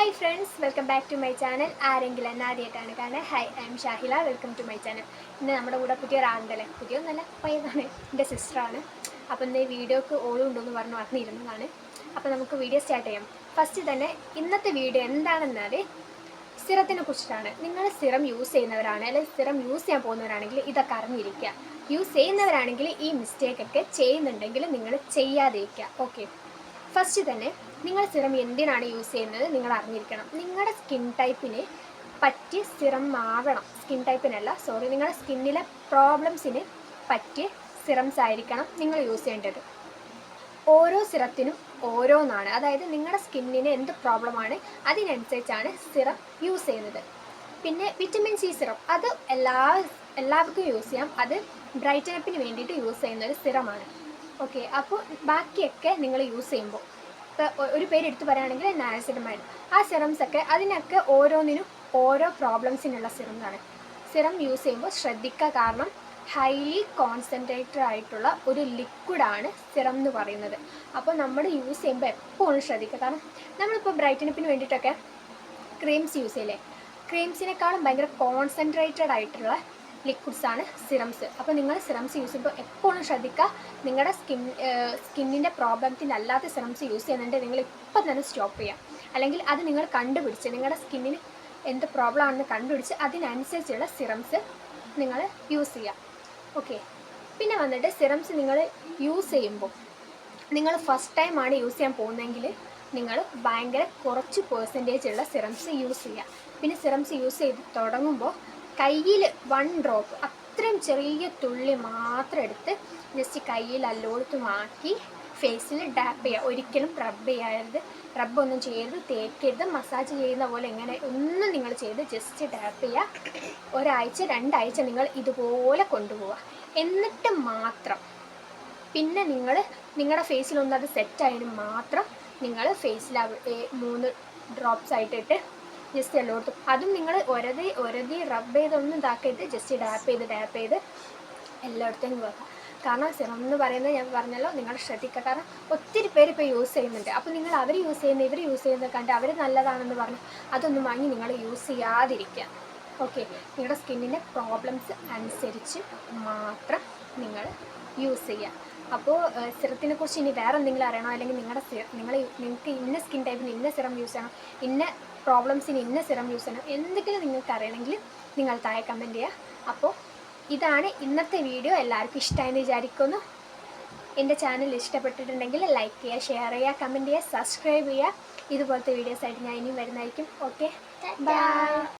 Hi friends, welcome back to my channel. ആരെങ്കിലും എന്നെ ആദ്യമായിട്ടാണ് കാണുന്നത്, hi, I am Shahila. Welcome to my channel. ഇന്ന് നമ്മുടെ കൂടെ പുതിയൊരാളുണ്ടല്ലേ, പുതിയൊന്നല്ല പയ്യതാണ്, എൻ്റെ സിസ്റ്ററാണ്. അപ്പോൾ ഇന്ന് ഈ വീഡിയോക്ക് ഓളും ഉണ്ടെന്ന് പറഞ്ഞിരുന്നതാണ്. അപ്പോൾ നമുക്ക് വീഡിയോ സ്റ്റാർട്ട് ചെയ്യാം. ഫസ്റ്റ് തന്നെ ഇന്നത്തെ വീഡിയോ എന്താണെന്നാൽ സിറത്തിനെ കുറിച്ചിട്ടാണ്. നിങ്ങൾ സിറം യൂസ് ചെയ്യുന്നവരാണ്, അല്ലെങ്കിൽ സിറം യൂസ് ചെയ്യാൻ പോകുന്നവരാണെങ്കിൽ ഇതൊക്കെ അറിഞ്ഞിരിക്കുക. യൂസ് ചെയ്യുന്നവരാണെങ്കിൽ ഈ മിസ്റ്റേക്കൊക്കെ ചെയ്യുന്നുണ്ടെങ്കിൽ നിങ്ങൾ ചെയ്യാതിരിക്കുക. ഓക്കെ, ഫസ്റ്റ് തന്നെ നിങ്ങൾ സിറം എന്തിനാണ് യൂസ് ചെയ്യുന്നത് നിങ്ങൾ അറിഞ്ഞിരിക്കണം. നിങ്ങളുടെ സ്കിൻ ടൈപ്പിന് പറ്റിയ സിറം ആവണം. സ്കിൻ ടൈപ്പിനല്ല, നിങ്ങളുടെ സ്കിന്നിലെ പ്രോബ്ലംസിന് പറ്റിയ സിറംസ് ആയിരിക്കണം നിങ്ങൾ യൂസ് ചെയ്യേണ്ടത്. ഓരോ സിറത്തിനും ഓരോന്നാണ്, അതായത് നിങ്ങളുടെ സ്കിന്നിന് എന്ത് പ്രോബ്ലമാണ് അതിനനുസരിച്ചാണ് സിറം യൂസ് ചെയ്യുന്നത്. പിന്നെ വിറ്റമിൻ സി സിറം, അത് എല്ലാവർക്കും യൂസ് ചെയ്യാം. അത് ബ്രൈറ്റനപ്പിന് വേണ്ടിയിട്ട് യൂസ് ചെയ്യുന്ന ഒരു സിറമാണ്. ഓക്കെ, അപ്പോൾ ബാക്കിയൊക്കെ നിങ്ങൾ യൂസ് ചെയ്യുമ്പോൾ, ഇപ്പോൾ ഒരു പേര് എടുത്ത് പറയുകയാണെങ്കിൽ നയാസിനമൈഡ്, ആ സിറംസൊക്കെ അതിനൊക്കെ ഓരോന്നിനും ഓരോ പ്രോബ്ലംസിനുള്ള സിറംസാണ്. സിറം യൂസ് ചെയ്യുമ്പോൾ ശ്രദ്ധിക്കുക, കാരണം ഹൈലി കോൺസെൻട്രേറ്റഡ് ആയിട്ടുള്ള ഒരു ലിക്വിഡാണ് സിറം എന്ന് പറയുന്നത്. അപ്പോൾ നമ്മൾ യൂസ് ചെയ്യുമ്പോൾ എപ്പോഴും ശ്രദ്ധിക്കുക, കാരണം നമ്മളിപ്പോൾ ബ്രൈറ്റനപ്പിന് വേണ്ടിയിട്ടൊക്കെ ക്രീംസ് യൂസ് ചെയ്യില്ലേ, ക്രീംസിനേക്കാളും ഭയങ്കര കോൺസെൻട്രേറ്റഡ് ആയിട്ടുള്ള ലിക്വിഡ്സാണ് സിറംസ്. അപ്പോൾ നിങ്ങൾ സിറംസ് യൂസ് ചെയ്യുമ്പോൾ എപ്പോഴും ശ്രദ്ധിക്കുക, നിങ്ങളുടെ സ്കിന്നിൻ്റെ പ്രോബ്ലംസിന് അല്ലാത്ത സിറംസ് യൂസ് ചെയ്യുന്നുണ്ടെങ്കിൽ നിങ്ങൾ ഇപ്പം തന്നെ സ്റ്റോപ്പ് ചെയ്യാം. അല്ലെങ്കിൽ അത് നിങ്ങൾ കണ്ടുപിടിച്ച്, നിങ്ങളുടെ സ്കിന്നിന് എന്ത് പ്രോബ്ലം ആണെന്ന് കണ്ടുപിടിച്ച് അതിനനുസരിച്ചുള്ള സിറംസ് നിങ്ങൾ യൂസ് ചെയ്യുക. ഓക്കെ, പിന്നെ വന്നിട്ട് സിറംസ് നിങ്ങൾ യൂസ് ചെയ്യുമ്പോൾ, നിങ്ങൾ ഫസ്റ്റ് ടൈമാണ് യൂസ് ചെയ്യാൻ പോകുന്നതെങ്കിൽ നിങ്ങൾ ഭയങ്കര കുറച്ച് പെർസെൻറ്റേജ് ഉള്ള സിറംസ് യൂസ് ചെയ്യുക. പിന്നെ സിറംസ് യൂസ് ചെയ്ത് തുടങ്ങുമ്പോൾ കയ്യിൽ 1 ഡ്രോപ്പ്, അത്രയും ചെറിയ തുള്ളി മാത്രം എടുത്ത് ജസ്റ്റ് കയ്യിൽ എല്ലായിടത്തും ആക്കി ഫേസിൽ ഡാപ്പ് ചെയ്യുക. ഒരിക്കലും റബ്ബ് ചെയ്യരുത്, റബ്ബൊന്നും ചെയ്യരുത്, തേക്കരുത്, മസാജ് ചെയ്യുന്ന പോലെ എങ്ങനെ ഒന്നും നിങ്ങൾ ചെയ്ത് ജസ്റ്റ് ഡാപ്പ് ചെയ്യുക. ഒരാഴ്ച 2 ആഴ്ച നിങ്ങൾ ഇതുപോലെ കൊണ്ടുപോവുക. എന്നിട്ട് മാത്രം പിന്നെ നിങ്ങളുടെ ഫേസിലൊന്നും അത് സെറ്റായതിന് മാത്രം നിങ്ങൾ ഫേസിൽ 3 ഡ്രോപ്സ് ആയിട്ടിട്ട് ജസ്റ്റ് എല്ലായിടത്തും, അതും നിങ്ങൾ ഒരതി റബ്ബ് ചെയ്തൊന്നും ഇതാക്കരുത്, ജസ്റ്റ് ഡാപ്പ് ചെയ്ത് എല്ലായിടത്തും വെക്കുക. കാരണം സിറം എന്ന് പറയുന്നത് ഞാൻ പറഞ്ഞല്ലോ, നിങ്ങൾ ശ്രദ്ധിക്കുക, കാരണം ഒത്തിരി പേര് ഇപ്പോൾ യൂസ് ചെയ്യുന്നുണ്ട്. അപ്പോൾ നിങ്ങൾ അവർ യൂസ് ചെയ്യുന്ന ഇവർ യൂസ് ചെയ്യുന്നത് കണ്ട് അവർ നല്ലതാണെന്ന് പറഞ്ഞ് അതൊന്നും വാങ്ങി നിങ്ങൾ യൂസ് ചെയ്യാതിരിക്കുക. ഓക്കെ, നിങ്ങളുടെ സ്കിന്നിൻ്റെ പ്രോബ്ലംസ് അനുസരിച്ച് മാത്രം നിങ്ങൾ യൂസ് ചെയ്യുക. അപ്പോൾ സിറത്തിനെ കുറിച്ച് ഇനി വേറെ എന്തെങ്കിലും അറിയണോ, അല്ലെങ്കിൽ നിങ്ങൾക്ക് ഇന്ന സ്കിൻ ടൈപ്പിന് ഇന്ന സിറം യൂസ് ചെയ്യണം, ഇന്ന പ്രോബ്ലംസിന് ഇന്ന സിറം യൂസ് ചെയ്യണം, എന്തെങ്കിലും നിങ്ങൾക്ക് അറിയണമെങ്കിൽ നിങ്ങൾ താഴെ കമൻറ്റ് ചെയ്യുക. അപ്പോൾ ഇതാണ് ഇന്നത്തെ വീഡിയോ. എല്ലാവർക്കും ഇഷ്ടമായെന്ന് വിചാരിക്കുന്നു. എൻ്റെ ചാനൽ ഇഷ്ടപ്പെട്ടിട്ടുണ്ടെങ്കിൽ ലൈക്ക് ചെയ്യുക, ഷെയർ ചെയ്യുക, കമൻറ്റ് ചെയ്യുക, സബ്സ്ക്രൈബ് ചെയ്യുക. ഇതുപോലത്തെ വീഡിയോസായിട്ട് ഞാൻ ഇനിയും വരുന്നതായിരിക്കും. Okay, by.